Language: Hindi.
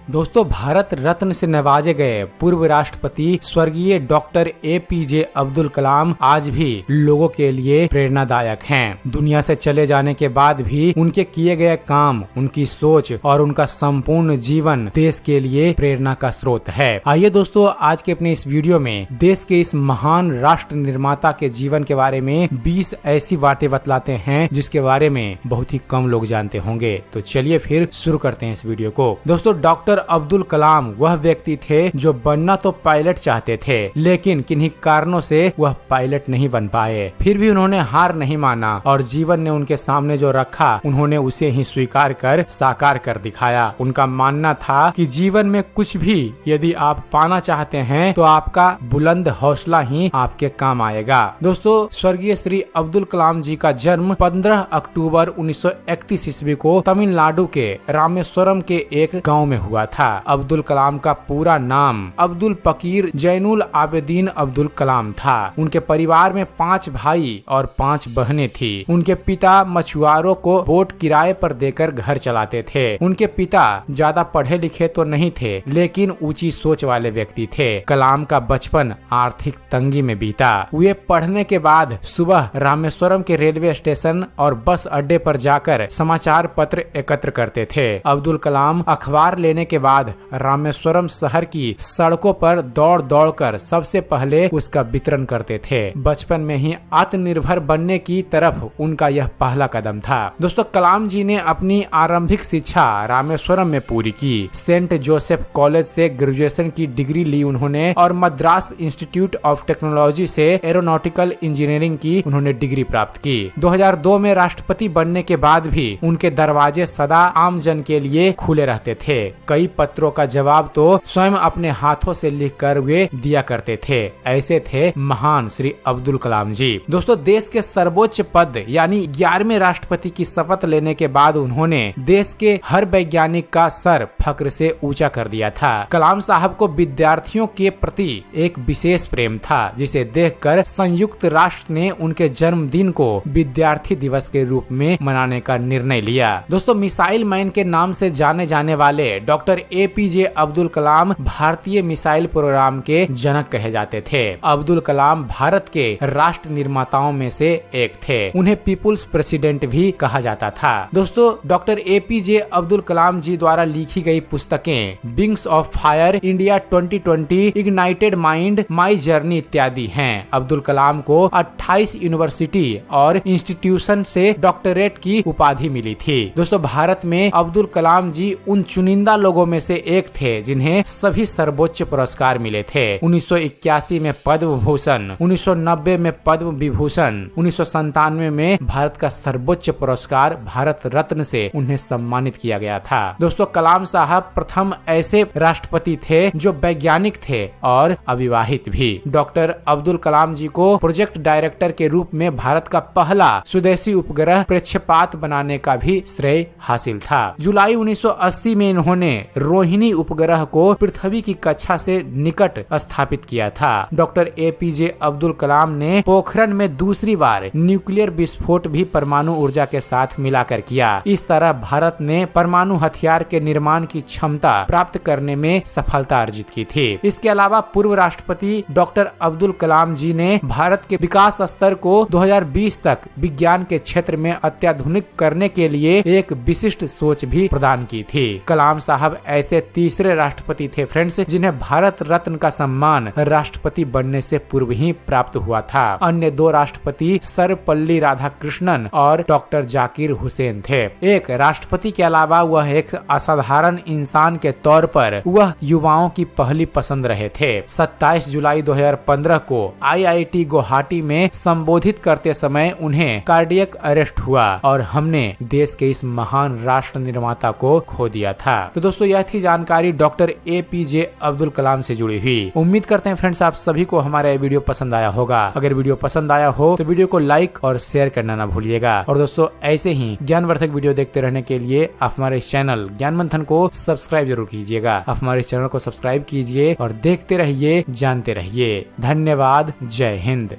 दोस्तों, भारत रत्न से नवाजे गए पूर्व राष्ट्रपति स्वर्गीय डॉक्टर APJ अब्दुल कलाम आज भी लोगों के लिए प्रेरणादायक हैं। दुनिया से चले जाने के बाद भी उनके किए गए काम, उनकी सोच और उनका संपूर्ण जीवन देश के लिए प्रेरणा का स्रोत है। आइए दोस्तों, आज के अपने इस वीडियो में देश के इस महान राष्ट्र निर्माता के जीवन के बारे में 20 ऐसी बातें बतलाते हैं जिसके बारे में बहुत ही कम लोग जानते होंगे। तो चलिए फिर शुरू करते हैं इस वीडियो को। दोस्तों, डॉक्टर अब्दुल कलाम वह व्यक्ति थे जो बनना तो पायलट चाहते थे, लेकिन किन्हीं कारणों से वह पायलट नहीं बन पाए। फिर भी उन्होंने हार नहीं माना और जीवन ने उनके सामने जो रखा उन्होंने उसे ही स्वीकार कर साकार कर दिखाया। उनका मानना था कि जीवन में कुछ भी यदि आप पाना चाहते हैं तो आपका बुलंद हौसला ही आपके काम आएगा। दोस्तों, स्वर्गीय श्री अब्दुल कलाम जी का जन्म 15 अक्टूबर 1931 ईस्वी को तमिलनाडु के रामेश्वरम के एक गाँव में हुआ था। अब्दुल कलाम का पूरा नाम अब्दुल फकीर जैनुल आबेदीन अब्दुल कलाम था। उनके परिवार में 5 भाई और 5 बहनें थी। उनके पिता मछुआरों को बोट किराए पर देकर घर चलाते थे। उनके पिता ज्यादा पढ़े लिखे तो नहीं थे, लेकिन ऊंची सोच वाले व्यक्ति थे। कलाम का बचपन आर्थिक तंगी में बीता। वे पढ़ने के बाद सुबह रामेश्वरम के रेलवे स्टेशन और बस अड्डे पर जाकर समाचार पत्र एकत्र करते थे। अब्दुल कलाम अखबार लेने के बाद रामेश्वरम शहर की सड़कों पर दौड़ दौड़ कर सबसे पहले उसका वितरण करते थे। बचपन में ही आत्मनिर्भर बनने की तरफ उनका यह पहला कदम था। दोस्तों, कलाम जी ने अपनी आरंभिक शिक्षा रामेश्वरम में पूरी की। सेंट जोसेफ कॉलेज से ग्रेजुएशन की डिग्री ली उन्होंने और मद्रास इंस्टीट्यूट ऑफ टेक्नोलॉजी से एरोनॉटिकल इंजीनियरिंग की उन्होंने डिग्री प्राप्त की। 2002 में राष्ट्रपति बनने के बाद भी उनके दरवाजे सदा आम जन के लिए खुले रहते थे। कई पत्रों का जवाब तो स्वयं अपने हाथों से लिखकर वे दिया करते थे। ऐसे थे महान श्री अब्दुल कलाम जी। दोस्तों, देश के सर्वोच्च पद यानी 11वें राष्ट्रपति की शपथ लेने के बाद उन्होंने देश के हर वैज्ञानिक का सर फक्र से ऊंचा कर दिया था। कलाम साहब को विद्यार्थियों के प्रति एक विशेष प्रेम था, जिसे देखकर संयुक्त राष्ट्र ने उनके जन्मदिन को विद्यार्थी दिवस के रूप में मनाने का निर्णय लिया। दोस्तों, मिसाइल मैन के नाम से जाने जाने वाले डॉक्टर APJ अब्दुल कलाम भारतीय मिसाइल प्रोग्राम के जनक कहे जाते थे। अब्दुल कलाम भारत के राष्ट्र निर्माताओं में से एक थे। उन्हें पीपुल्स प्रेसिडेंट भी कहा जाता था। दोस्तों, डॉक्टर APJ अब्दुल कलाम जी द्वारा लिखी गई पुस्तकें wings of fire, India 2020, ignited mind, my journey इत्यादि हैं। अब्दुल कलाम को 28 यूनिवर्सिटी और इंस्टीट्यूशन से डॉक्टरेट की उपाधि मिली थी। दोस्तों, भारत में अब्दुल कलाम जी उन चुनिंदा लोगों में से एक थे जिन्हें सभी सर्वोच्च पुरस्कार मिले थे। 1981 में पद्म भूषण, 1990 में पद्म विभूषण, 1997 में भारत का सर्वोच्च पुरस्कार भारत रत्न से उन्हें सम्मानित किया गया था। दोस्तों, कलाम साहब प्रथम ऐसे राष्ट्रपति थे जो वैज्ञानिक थे और अविवाहित भी। डॉक्टर अब्दुल कलाम जी को प्रोजेक्ट डायरेक्टर के रूप में भारत का पहला स्वदेशी उपग्रह प्रक्षेपात बनाने का भी श्रेय हासिल था। जुलाई 1980 में इन्होंने रोहिणी उपग्रह को पृथ्वी की कक्षा से निकट स्थापित किया था। डॉक्टर APJ अब्दुल कलाम ने पोखरण में दूसरी बार न्यूक्लियर विस्फोट भी परमाणु ऊर्जा के साथ मिलाकर किया। इस तरह भारत ने परमाणु हथियार के निर्माण की क्षमता प्राप्त करने में सफलता अर्जित की थी। इसके अलावा पूर्व राष्ट्रपति डॉक्टर अब्दुल कलाम जी ने भारत के विकास स्तर को 2020 तक विज्ञान के क्षेत्र में अत्याधुनिक करने के लिए एक विशिष्ट सोच भी प्रदान की थी। कलाम साहब ऐसे तीसरे राष्ट्रपति थे फ्रेंड्स जिन्हें भारत रत्न का सम्मान राष्ट्रपति बनने से पूर्व ही प्राप्त हुआ था। अन्य 2 राष्ट्रपति सर्वपल्ली राधाकृष्णन और डॉक्टर जाकिर हुसैन थे। एक राष्ट्रपति के अलावा वह एक असाधारण इंसान के तौर पर वह युवाओं की पहली पसंद रहे थे। 27 जुलाई 2015 को IIT गुवाहाटी में संबोधित करते समय उन्हें कार्डियक अरेस्ट हुआ और हमने देश के इस महान राष्ट्र निर्माता को खो दिया था। तो दोस्तों, यह थी जानकारी डॉक्टर APJ अब्दुल कलाम से जुड़ी हुई। उम्मीद करते हैं फ्रेंड्स आप सभी को हमारा ये वीडियो पसंद आया होगा। अगर वीडियो पसंद आया हो तो वीडियो को लाइक और शेयर करना ना भूलिएगा। और दोस्तों, ऐसे ही ज्ञानवर्धक वीडियो देखते रहने के लिए आप हमारे चैनल ज्ञान मंथन को सब्सक्राइब जरूर कीजिएगा। आप हमारे चैनल को सब्सक्राइब कीजिए और देखते रहिए, जानते रहिए। धन्यवाद। जय हिंद।